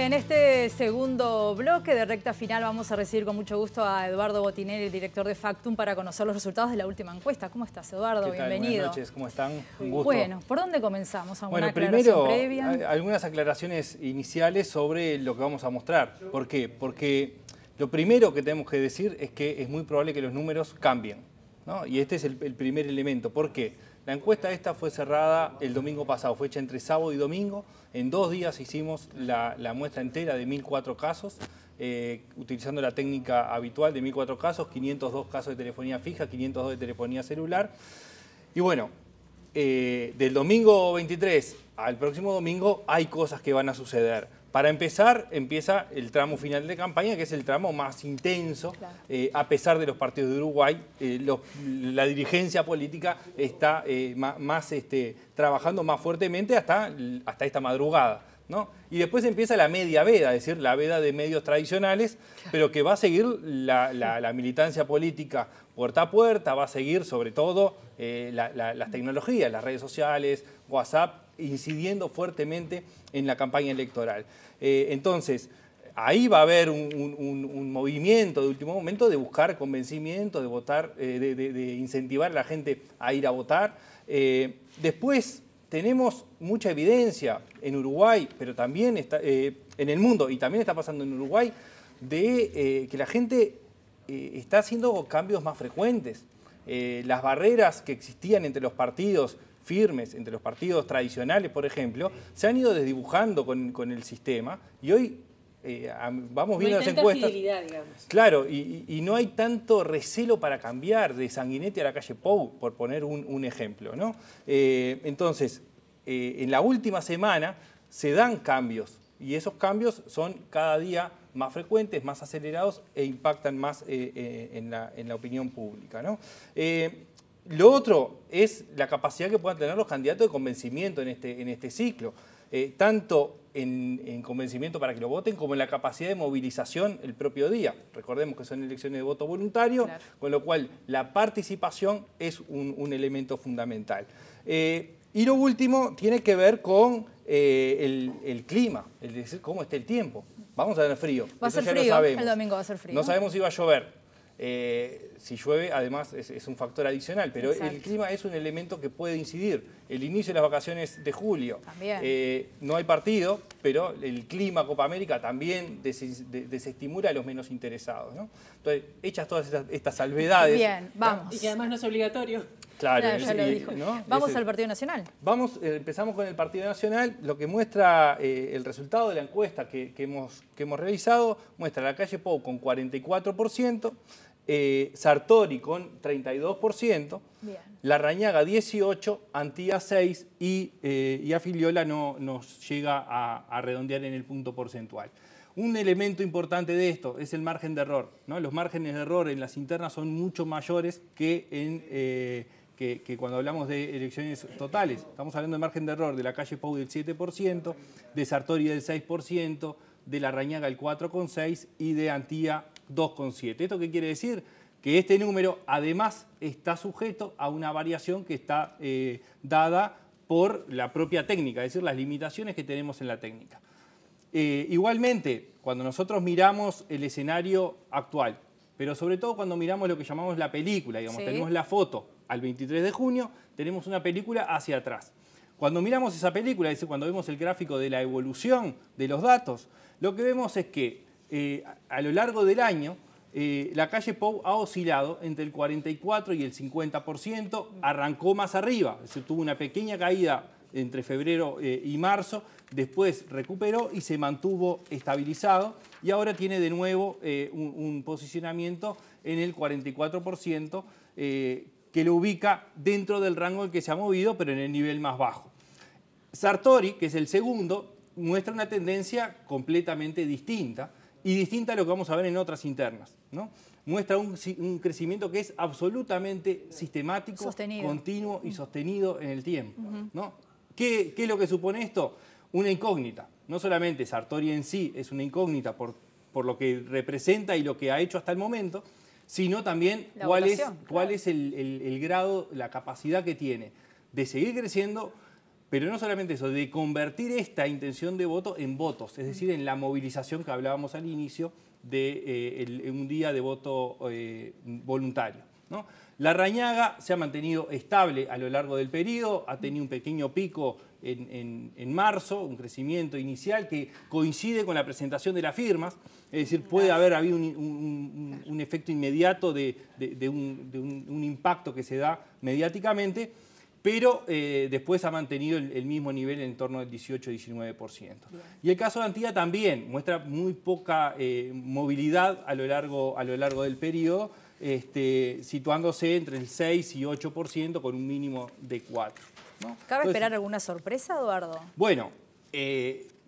En este segundo bloque de recta final vamos a recibir con mucho gusto a Eduardo Botinelli, el director de Factum, para conocer los resultados de la última encuesta. ¿Cómo estás, Eduardo? ¿Qué tal? Bienvenido. Buenas noches, ¿cómo están? Un gusto. Bueno, ¿por dónde comenzamos? Bueno, primero, algunas aclaraciones iniciales sobre lo que vamos a mostrar. ¿Por qué? Porque lo primero que tenemos que decir es que es muy probable que los números cambien, ¿no? Y este es el primer elemento. ¿Por qué? La encuesta esta fue cerrada el domingo pasado, fue hecha entre sábado y domingo. En 2 días hicimos la muestra entera de 1.004 casos, utilizando la técnica habitual de 1.004 casos, 502 casos de telefonía fija, 502 de telefonía celular. Y bueno, del domingo 23 al próximo domingo hay cosas que van a suceder. Para empezar, empieza el tramo final de campaña, que es el tramo más intenso. Claro. A pesar de los partidos de Uruguay, la dirigencia política está trabajando más fuertemente hasta esta madrugada, ¿no? Y después empieza la media veda, es decir, la veda de medios tradicionales, pero que va a seguir la militancia política puerta a puerta, va a seguir sobre todo las tecnologías, las redes sociales, WhatsApp, incidiendo fuertemente en la campaña electoral. Entonces, ahí va a haber un movimiento de último momento de buscar convencimiento, de votar, de incentivar a la gente a ir a votar. Después tenemos mucha evidencia en Uruguay, pero también está, en el mundo, y también está pasando en Uruguay, de que la gente está haciendo cambios más frecuentes. Las barreras que existían entre los partidos firmes, entre los partidos tradicionales, por ejemplo, se han ido desdibujando con el sistema y hoy vamos viendo las encuestas. Fidelidad, digamos. Claro, y no hay tanto recelo para cambiar de Sanguinetti a la calle Pou, por poner un ejemplo, ¿no? Entonces, en la última semana se dan cambios y esos cambios son cada día más frecuentes, más acelerados e impactan más en la opinión pública, ¿no? Lo otro es la capacidad que puedan tener los candidatos de convencimiento en este ciclo, tanto en convencimiento para que lo voten como en la capacidad de movilización el propio día. Recordemos que son elecciones de voto voluntario, claro, con lo cual la participación es un elemento fundamental. Y lo último tiene que ver con el clima, es decir, cómo está el tiempo. Vamos a tener frío. Va a ser frío, el domingo va a ser frío. No sabemos si va a llover. Si llueve, además, es un factor adicional, pero exacto, el clima es un elemento que puede incidir. El inicio de las vacaciones de julio, no hay partido, pero el clima Copa América también desestimula a los menos interesados, ¿no? Entonces, hechas todas estas salvedades... Bien, vamos. Y que además no es obligatorio. Claro, ya lo dijo. ¿No? Vamos al Partido Nacional. Empezamos con el Partido Nacional. Lo que muestra el resultado de la encuesta que hemos realizado, muestra la calle Pou con 44%, Sartori con 32%, bien, Larrañaga 18%, Antía 6% y a Filiola no nos llega a redondear en el punto porcentual. Un elemento importante de esto es el margen de error, ¿no? Los márgenes de error en las internas son mucho mayores que cuando hablamos de elecciones totales. Estamos hablando de margen de error de la calle Pou del 7%, de Sartori del 6%, de Larrañaga el 4,6% y de Antía 2,7%. ¿Esto qué quiere decir? Que este número además está sujeto a una variación que está dada por la propia técnica, es decir, las limitaciones que tenemos en la técnica. Igualmente, cuando nosotros miramos el escenario actual, pero sobre todo cuando miramos lo que llamamos la película, digamos, ¿sí? Tenemos la foto al 23 de junio, tenemos una película hacia atrás. Cuando miramos esa película, es decir, cuando vemos el gráfico de la evolución de los datos, lo que vemos es que a lo largo del año la calle Pou ha oscilado entre el 44 y el 50%, arrancó más arriba, es decir, tuvo una pequeña caída entre febrero y marzo, después recuperó y se mantuvo estabilizado y ahora tiene de nuevo un posicionamiento en el 44%, que lo ubica dentro del rango en que se ha movido, pero en el nivel más bajo. Sartori, que es el segundo, muestra una tendencia completamente distinta y distinta a lo que vamos a ver en otras internas, ¿no? Muestra un crecimiento que es absolutamente sistemático, sostenido, continuo y sostenido en el tiempo, ¿no? ¿Qué es lo que supone esto? Una incógnita. No solamente Sartori en sí es una incógnita por lo que representa y lo que ha hecho hasta el momento, sino también cuál es el grado, la capacidad que tiene de seguir creciendo, pero no solamente eso, de convertir esta intención de voto en votos, es decir, en la movilización que hablábamos al inicio de un día de voto voluntario, ¿no? Larrañaga se ha mantenido estable a lo largo del periodo, ha tenido un pequeño pico en marzo, un crecimiento inicial que coincide con la presentación de las firmas, es decir, puede haber habido un efecto inmediato de un impacto que se da mediáticamente, pero después ha mantenido el mismo nivel en torno del 18-19%. Y el caso de Antía también muestra muy poca movilidad a lo largo del periodo, situándose entre el 6 y 8% con un mínimo de 4%. ¿No? ¿Cabe esperar alguna sorpresa, Eduardo? Bueno,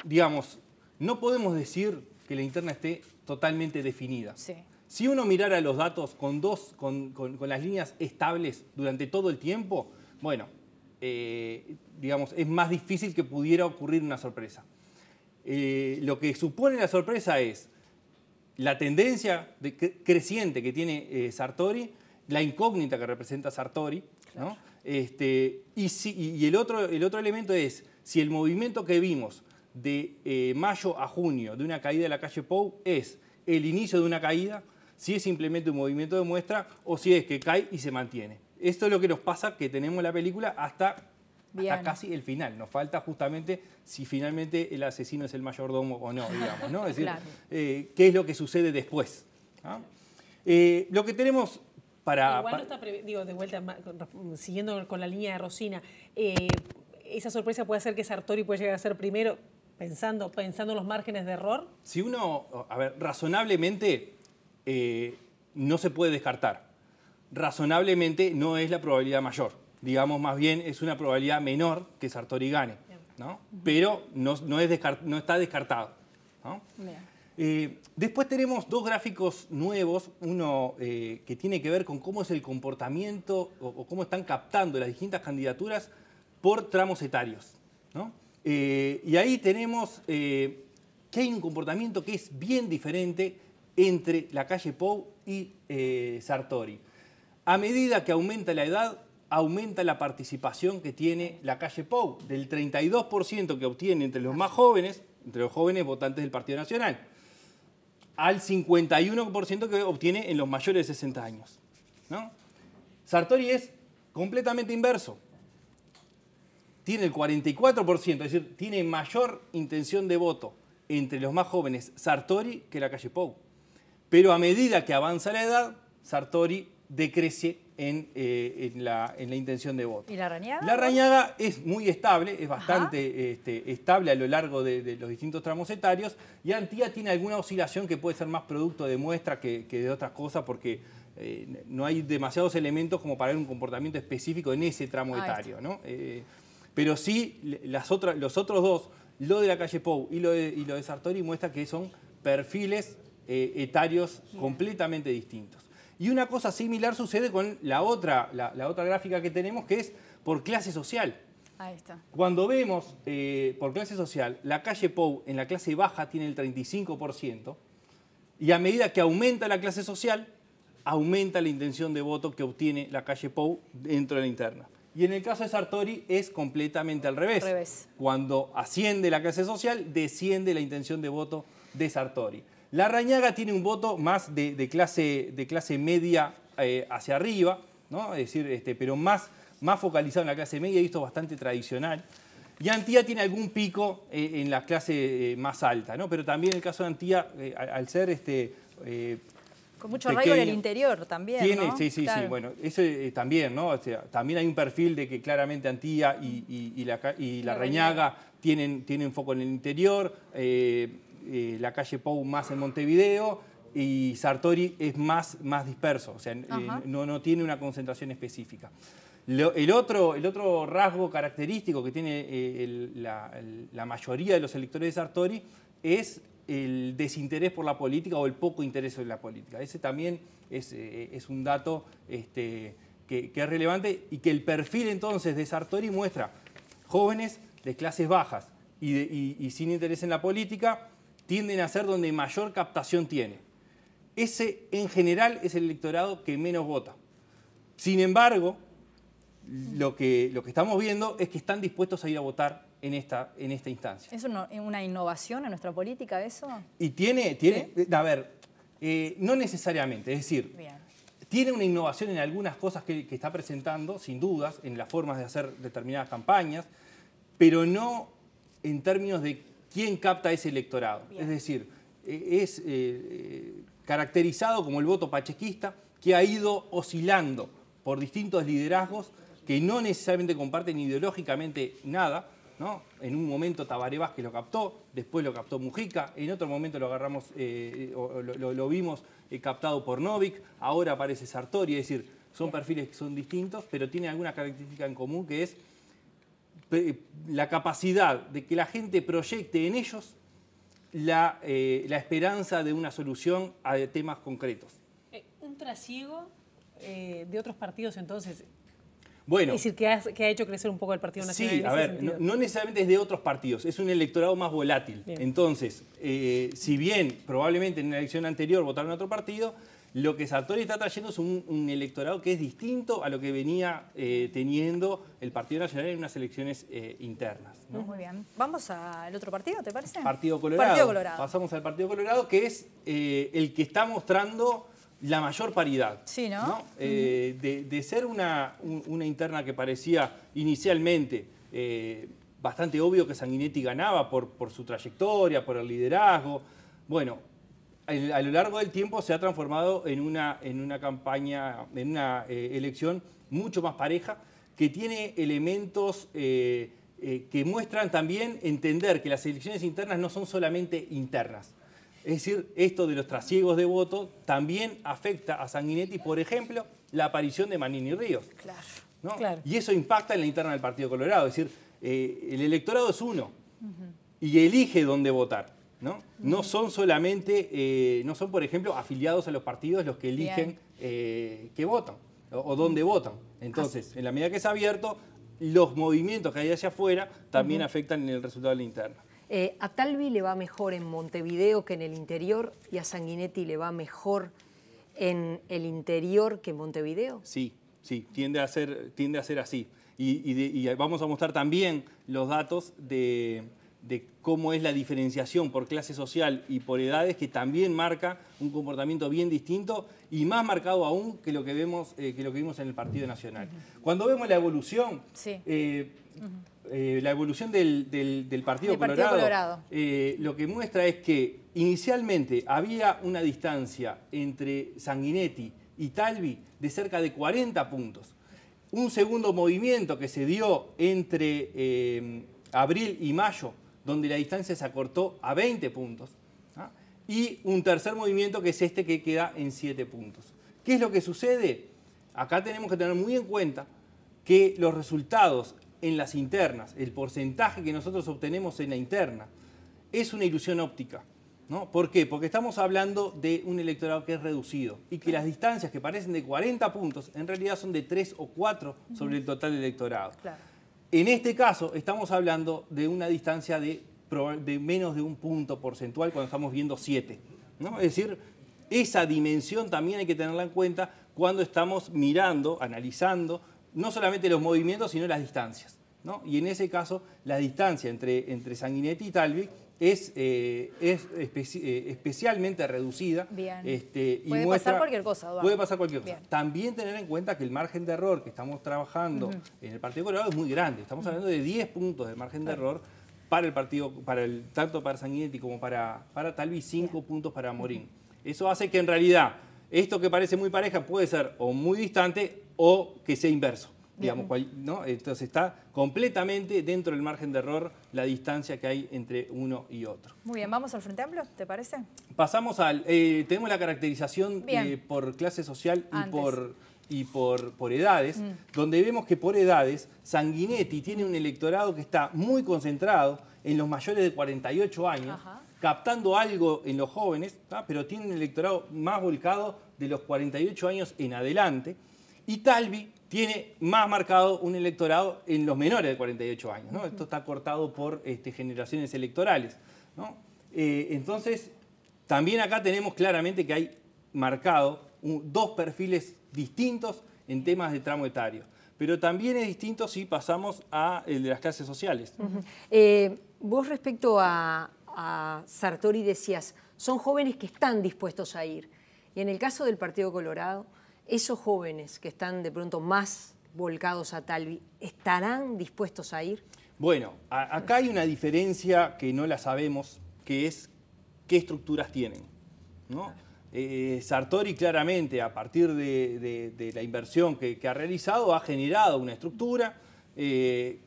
digamos, no podemos decir que la interna esté totalmente definida. Sí. Si uno mirara los datos con las líneas estables durante todo el tiempo, bueno, digamos, es más difícil que pudiera ocurrir una sorpresa. Lo que supone la sorpresa es la tendencia creciente que tiene Sartori, la incógnita que representa Sartori, claro, ¿no? Y el otro elemento es si el movimiento que vimos de mayo a junio de una caída de la calle Pou es el inicio de una caída, si es simplemente un movimiento de muestra o si es que cae y se mantiene. Esto es lo que nos pasa, que tenemos la película hasta casi el final. Nos falta justamente si finalmente el asesino es el mayordomo o no, digamos, ¿no? Es decir, claro, qué es lo que sucede después, ¿no? Lo que tenemos para... Igual no está digo, de vuelta, siguiendo con la línea de Rosina, esa sorpresa puede hacer que Sartori puede llegar a ser primero, pensando en los márgenes de error. Si uno, a ver, razonablemente no se puede descartar. Razonablemente no es la probabilidad mayor. Digamos, más bien es una probabilidad menor que Sartori gane, ¿no? Pero no está descartado, ¿no? Después tenemos dos gráficos nuevos, uno que tiene que ver con cómo es el comportamiento o cómo están captando las distintas candidaturas por tramos etarios, ¿no? Y ahí tenemos que hay un comportamiento que es bien diferente entre la calle Pou y Sartori. A medida que aumenta la edad, aumenta la participación que tiene la calle Pou, del 32% que obtiene entre los más jóvenes, entre los jóvenes votantes del Partido Nacional, al 51% que obtiene en los mayores de 60 años, ¿no? Sartori es completamente inverso. Tiene el 44%, es decir, tiene mayor intención de voto entre los más jóvenes Sartori que la calle Pou. Pero a medida que avanza la edad, Sartori decrece en la intención de voto. ¿Y Larrañaga? Larrañaga es muy estable, es bastante estable a lo largo de los distintos tramos etarios, y Antía tiene alguna oscilación que puede ser más producto de muestra que de otras cosas, porque no hay demasiados elementos como para ver un comportamiento específico en ese tramo etario, ¿no? Pero sí, los otros dos, lo de la calle Pou y lo de Sartori, muestra que son perfiles etarios completamente distintos. Y una cosa similar sucede con la otra gráfica que tenemos, que es por clase social. Ahí está. Cuando vemos por clase social, la calle Pou en la clase baja tiene el 35%, y a medida que aumenta la clase social, aumenta la intención de voto que obtiene la calle Pou dentro de la interna. Y en el caso de Sartori es completamente al revés. Cuando asciende la clase social, desciende la intención de voto de Sartori. Larrañaga tiene un voto más de clase media hacia arriba, ¿no? Es decir, pero más focalizado en la clase media, y esto es bastante tradicional. Y Antía tiene algún pico en la clase más alta, ¿no? Pero también el caso de Antía, al ser con mucho arraigo en el interior también, tiene, ¿no? Sí, claro, sí, bueno, eso también, ¿no? O sea, también hay un perfil de que claramente Antía y Larrañaga tienen foco en el interior, la calle Pou más en Montevideo, y Sartori es más disperso, o sea, no tiene una concentración específica. El otro rasgo característico que tiene la mayoría de los electores de Sartori es el desinterés por la política o el poco interés en la política. Ese también es un dato que es relevante, y que el perfil entonces de Sartori muestra jóvenes de clases bajas y sin interés en la política, tienden a ser donde mayor captación tiene. Ese en general es el electorado que menos vota. Sin embargo, lo que estamos viendo es que están dispuestos a ir a votar en esta instancia. ¿Es una innovación en nuestra política eso? Y tiene ¿Sí? a ver, no necesariamente, es decir, Bien. tiene una innovación en algunas cosas que está presentando, sin dudas, en las formas de hacer determinadas campañas, pero no en términos de quién capta ese electorado. Bien. Es decir, es caracterizado como el voto pachequista, que ha ido oscilando por distintos liderazgos que no necesariamente comparten ideológicamente nada, ¿no? En un momento Tabaré Vázquez lo captó, después lo captó Mujica, en otro momento lo agarramos, lo vimos captado por Novik, ahora aparece Sartori, es decir, son perfiles que son distintos, pero tienen alguna característica en común, que es la capacidad de que la gente proyecte en ellos la esperanza de una solución a temas concretos. Un trasiego de otros partidos, entonces. Bueno, es decir, que ha hecho crecer un poco el Partido Nacional. Sí, a ver, no necesariamente es de otros partidos, es un electorado más volátil. Bien. Entonces, si bien probablemente en la elección anterior votaron a otro partido, lo que Sartori está trayendo es un electorado que es distinto a lo que venía teniendo el Partido Nacional en unas elecciones internas, ¿no? Muy bien. Vamos al otro partido, ¿te parece? Partido Colorado. Partido Colorado. Pasamos al Partido Colorado, que es el que está mostrando la mayor paridad. Sí, ¿no? De ser una interna que parecía inicialmente bastante obvio que Sanguinetti ganaba por su trayectoria, por el liderazgo. Bueno, a lo largo del tiempo se ha transformado en una campaña, en una elección mucho más pareja, que tiene elementos que muestran también entender que las elecciones internas no son solamente internas. Es decir, esto de los trasiegos de voto también afecta a Sanguinetti, por ejemplo, la aparición de Manini Ríos. Claro, ¿no? Claro. Y eso impacta en la interna del Partido Colorado. Es decir, el electorado es uno y elige dónde votar, ¿no? No son solamente, no son, por ejemplo, afiliados a los partidos los que eligen qué votan o dónde votan. Entonces, en la medida que es abierto, los movimientos que hay hacia afuera también afectan en el resultado de la interna. A Talvi le va mejor en Montevideo que en el interior y a Sanguinetti le va mejor en el interior que en Montevideo. Sí, tiende a ser así. Y vamos a mostrar también los datos de cómo es la diferenciación por clase social y por edades, que también marca un comportamiento bien distinto y más marcado aún que lo que vimos en el Partido Nacional. Cuando vemos la evolución, la evolución del Partido Colorado, lo que muestra es que inicialmente había una distancia entre Sanguinetti y Talvi de cerca de 40 puntos. Un segundo movimiento que se dio entre abril y mayo, donde la distancia se acortó a 20 puntos. ¿Ah? Y un tercer movimiento que es este, que queda en 7 puntos. ¿Qué es lo que sucede? Acá tenemos que tener muy en cuenta que los resultados en las internas, el porcentaje que nosotros obtenemos en la interna, es una ilusión óptica, ¿no? ¿Por qué? Porque estamos hablando de un electorado que es reducido y que las distancias que parecen de 40 puntos en realidad son de 3 o 4 sobre el total del electorado. Claro. En este caso estamos hablando de una distancia de menos de un punto porcentual cuando estamos viendo 7, ¿no? Es decir, esa dimensión también hay que tenerla en cuenta cuando estamos mirando, analizando, no solamente los movimientos, sino las distancias, ¿no? Y en ese caso, la distancia entre Sanguinetti y Talvi es especialmente reducida. Bien. Y puede pasar cualquier cosa, Eduardo. Puede pasar cualquier cosa. Bien. También tener en cuenta que el margen de error que estamos trabajando en el Partido Colorado es muy grande. Estamos hablando de 10 puntos de margen de error para el partido, tanto para Sanguinetti como para Talvi, 5 puntos para Morín. Eso hace que en realidad esto que parece muy pareja puede ser o muy distante o que sea inverso. Digamos, ¿no? Entonces está completamente dentro del margen de error la distancia que hay entre uno y otro. Muy bien, ¿vamos al Frente Amplio? ¿Te parece? Pasamos tenemos la caracterización por clase social y por edades, donde vemos que por edades Sanguinetti tiene un electorado que está muy concentrado en los mayores de 48 años, captando algo en los jóvenes, ¿tá? Pero tiene un electorado más volcado de los 48 años en adelante, y Talvi tiene más marcado un electorado en los menores de 48 años, ¿no? Esto está cortado por generaciones electorales, ¿no? Entonces, también acá tenemos claramente que hay marcado dos perfiles distintos en temas de tramo etario. pero también es distinto si pasamos a el de las clases sociales. Vos respecto a Sartori decías, son jóvenes que están dispuestos a ir. Y en el caso del Partido Colorado, esos jóvenes que están de pronto más volcados a Talvi, ¿estarán dispuestos a ir? Bueno, acá hay una diferencia que no la sabemos, que es qué estructuras tienen, ¿no? Sartori claramente, a partir de la inversión que ha realizado, ha generado una estructura que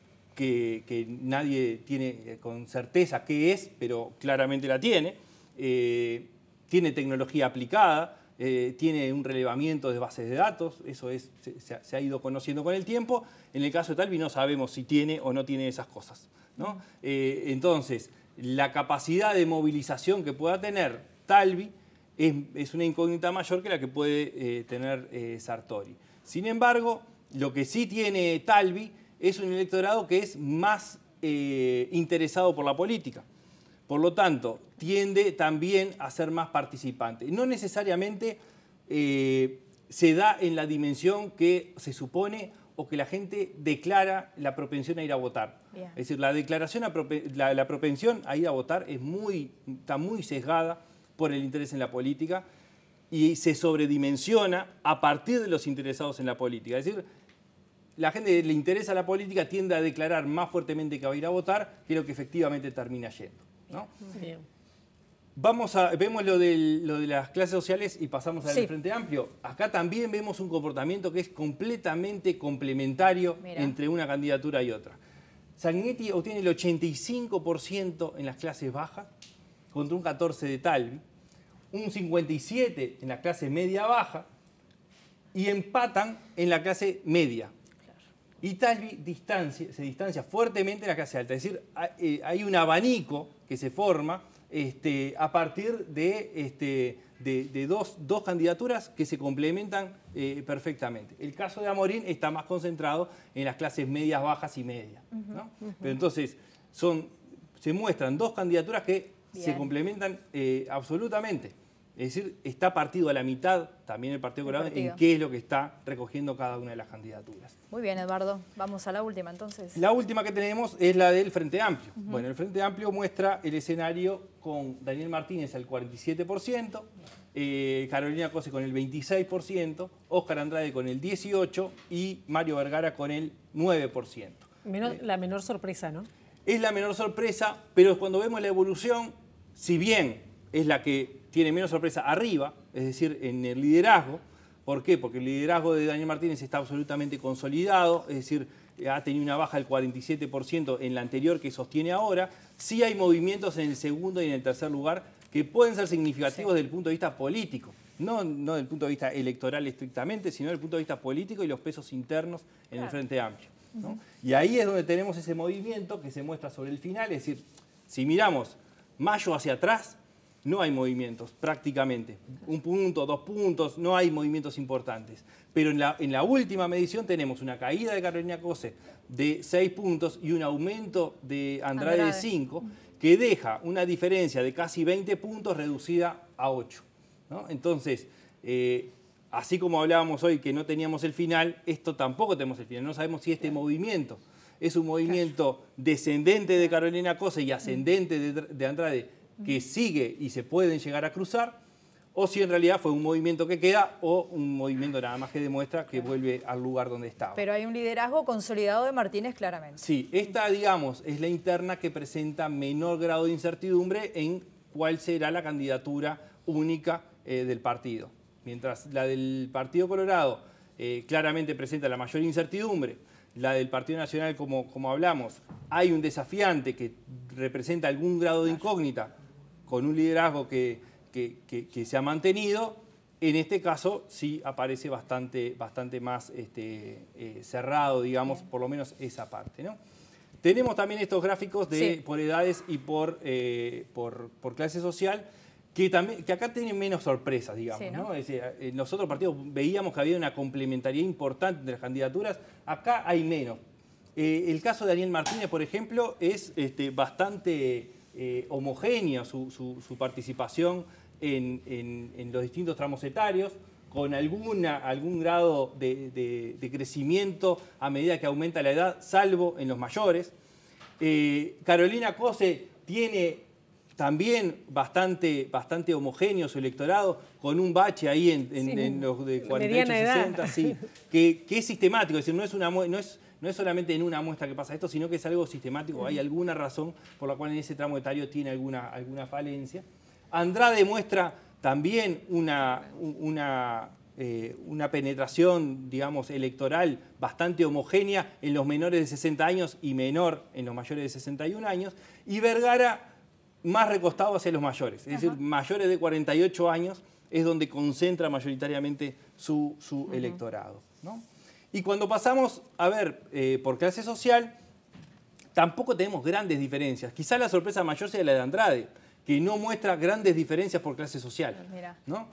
nadie tiene con certeza qué es, pero claramente la tiene. Tiene tecnología aplicada, tiene un relevamiento de bases de datos, eso se ha ido conociendo con el tiempo. En el caso de Talvi no sabemos si tiene o no tiene esas cosas, ¿no? Entonces, la capacidad de movilización que pueda tener Talvi es una incógnita mayor que la que puede tener Sartori. Sin embargo, lo que sí tiene Talvi es un electorado que es más interesado por la política. Por lo tanto, tiende también a ser más participante. No necesariamente se da en la dimensión que se supone o que la gente declara la propensión a ir a votar. Bien. Es decir, la declaración, la propensión a ir a votar está muy sesgada por el interés en la política y se sobredimensiona a partir de los interesados en la política. Es decir, la gente que le interesa la política tiende a declarar más fuertemente que va a ir a votar que lo que efectivamente termina yendo, ¿no? Bien. Vemos lo de las clases sociales y pasamos al Frente Amplio. Acá también vemos un comportamiento que es completamente complementario entre una candidatura y otra. Sanguinetti obtiene el 85% en las clases bajas contra un 14% de Talvi, un 57% en la clase media-baja y empatan en la clase media. Y Talvi se distancia fuertemente de la clase alta. Es decir, hay un abanico que se forma a partir de dos candidaturas que se complementan perfectamente. El caso de Amorín está más concentrado en las clases medias, bajas y medias, ¿no? Pero entonces se muestran dos candidaturas que se complementan absolutamente. Es decir, está partido a la mitad también el Partido Colorado en qué es lo que está recogiendo cada una de las candidaturas. Muy bien, Eduardo. Vamos a la última, entonces. La última que tenemos es la del Frente Amplio. Bueno, el Frente Amplio muestra el escenario con Daniel Martínez al 47%, Carolina Cose con el 26%, Óscar Andrade con el 18% y Mario Vergara con el 9%. La menor sorpresa, ¿no? Es la menor sorpresa, pero cuando vemos la evolución, si bien es la que tiene menos sorpresa arriba, es decir, en el liderazgo. ¿Por qué? Porque el liderazgo de Daniel Martínez está absolutamente consolidado, es decir, ha tenido una baja del 47% en la anterior que sostiene ahora. Sí hay movimientos en el segundo y en el tercer lugar que pueden ser significativos desde el punto de vista político. No desde el punto de vista electoral estrictamente, sino desde el punto de vista político y los pesos internos en el Frente Amplio, ¿no? Y ahí es donde tenemos ese movimiento que se muestra sobre el final, es decir, si miramos mayo hacia atrás, no hay movimientos prácticamente. 1 punto, 2 puntos, no hay movimientos importantes. Pero en la última medición tenemos una caída de Carolina Cose de 6 puntos y un aumento de Andrade de 5, que deja una diferencia de casi 20 puntos reducida a 8, ¿no? Entonces, así como hablábamos hoy que no teníamos el final, esto tampoco tenemos el final. No sabemos si este movimiento es un movimiento descendente de Carolina Cose y ascendente de Andrade, que sigue y se pueden llegar a cruzar, o si en realidad fue un movimiento que queda o un movimiento nada más que demuestra que vuelve al lugar donde estaba. Pero hay un liderazgo consolidado de Martínez claramente. Sí, esta, digamos, es la interna que presenta menor grado de incertidumbre en cuál será la candidatura única del partido. Mientras la del Partido Colorado claramente presenta la mayor incertidumbre, la del Partido Nacional, como hablamos, hay un desafiante que representa algún grado de incógnita, con un liderazgo que se ha mantenido. En este caso sí aparece bastante más cerrado, digamos, por lo menos esa parte, ¿no? Tenemos también estos gráficos por edades y por clase social, que acá tienen menos sorpresas, digamos, ¿no? Es decir, en los otros partidos veíamos que había una complementariedad importante entre las candidaturas, acá hay menos. El caso de Daniel Martínez, por ejemplo, es bastante homogénea su participación en los distintos tramos etarios. con algún grado de crecimiento a medida que aumenta la edad, salvo en los mayores. Carolina Cose tiene también bastante homogéneo su electorado, con un bache ahí en los de 48, 60, sí, que es sistemático, es decir, no es solamente en una muestra que pasa esto, sino que es algo sistemático, hay alguna razón por la cual en ese tramo etario tiene alguna falencia. Andrade muestra también una penetración, digamos, electoral bastante homogénea en los menores de 60 años y menor en los mayores de 61 años, y Vergara más recostado hacia los mayores, es decir, mayores de 48 años es donde concentra mayoritariamente su electorado, ¿no? Y cuando pasamos a ver por clase social, tampoco tenemos grandes diferencias. Quizá la sorpresa mayor sea la de Andrade, que no muestra grandes diferencias por clase social, ¿no?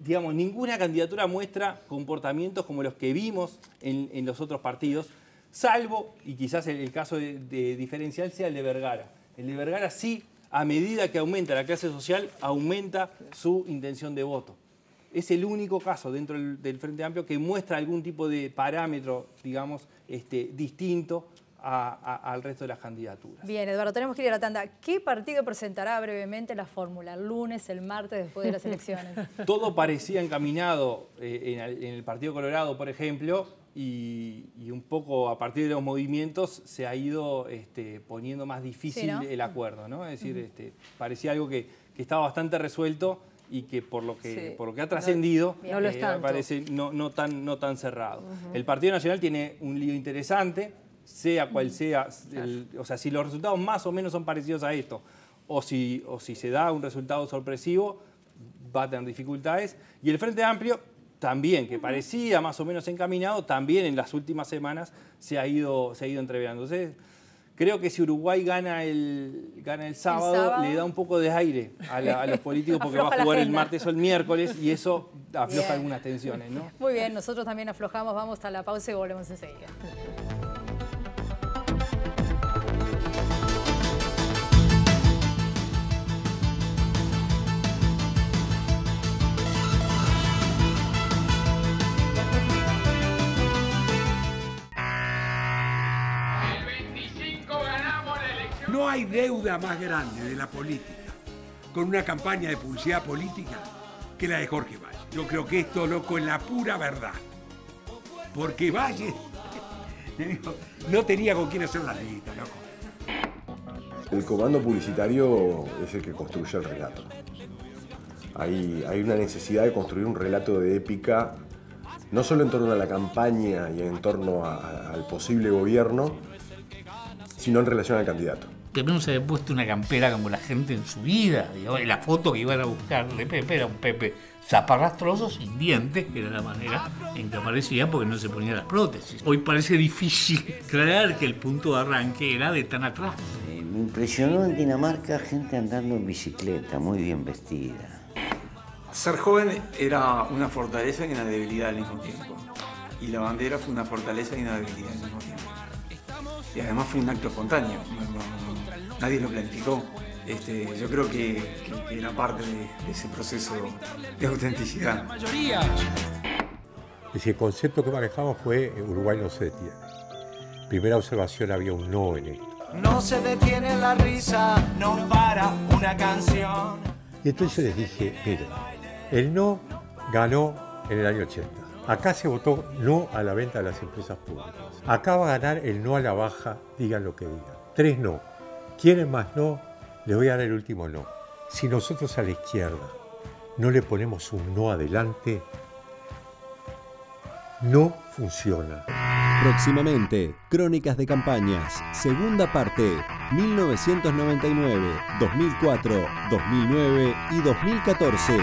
Digamos, ninguna candidatura muestra comportamientos como los que vimos en los otros partidos, salvo, y quizás el caso de diferencial sea el de Vergara. El de Vergara sí, a medida que aumenta la clase social, aumenta su intención de voto. Es el único caso dentro del Frente Amplio que muestra algún tipo de parámetro, digamos, distinto al resto de las candidaturas. Bien, Eduardo, tenemos que ir a la tanda. ¿Qué partido presentará brevemente la fórmula? ¿El lunes, el martes, después de las elecciones? Todo parecía encaminado en el Partido Colorado, por ejemplo, y un poco a partir de los movimientos se ha ido poniendo más difícil, ¿no?, el acuerdo, ¿no? Es decir, parecía algo que estaba bastante resuelto y que por lo que ha trascendido parece no tan cerrado. El Partido Nacional tiene un lío interesante, sea cual sea, o sea, si los resultados más o menos son parecidos a esto, o si se da un resultado sorpresivo, va a tener dificultades. Y el Frente Amplio también, que parecía más o menos encaminado, también en las últimas semanas se ha ido entreverando. Entonces, creo que si Uruguay gana el sábado, le da un poco de aire a los políticos porque va a jugar el martes o el miércoles y eso afloja algunas tensiones, ¿no? Muy bien, nosotros también aflojamos, vamos a la pausa y volvemos enseguida. No hay deuda más grande de la política con una campaña de publicidad política que la de Jorge Valle. Yo creo que esto, loco, es la pura verdad. Porque Valle no tenía con quién hacer la lista, loco. El comando publicitario es el que construye el relato. Hay una necesidad de construir un relato de épica, no solo en torno a la campaña y en torno al posible gobierno, sino en relación al candidato. Pepe no se había puesto una campera como la gente en su vida. Digamos, la foto que iban a buscar de Pepe era un Pepe zaparrastroso, sin dientes, que era la manera en que aparecía porque no se ponía las prótesis. Hoy parece difícil creer que el punto de arranque era de tan atrás. Me impresionó en Dinamarca gente andando en bicicleta, muy bien vestida. Ser joven era una fortaleza y una debilidad al mismo tiempo. Y la bandera fue una fortaleza y una debilidad al mismo tiempo. Y además fue un acto espontáneo, nadie lo planificó. Yo creo que era parte de ese proceso de autenticidad. El concepto que manejamos fue Uruguay no se detiene. Primera observación, había un no en esto. No se detiene la risa, no para una canción. Y entonces les dije, miren, el no ganó en el año 80. Acá se votó no a la venta de las empresas públicas. Acá va a ganar el no a la baja, digan lo que digan. 3 no. ¿Quieren más no? Les voy a dar el último no. Si nosotros a la izquierda no le ponemos un no adelante, no funciona. Próximamente, Crónicas de Campañas, segunda parte, 1999, 2004, 2009 y 2014.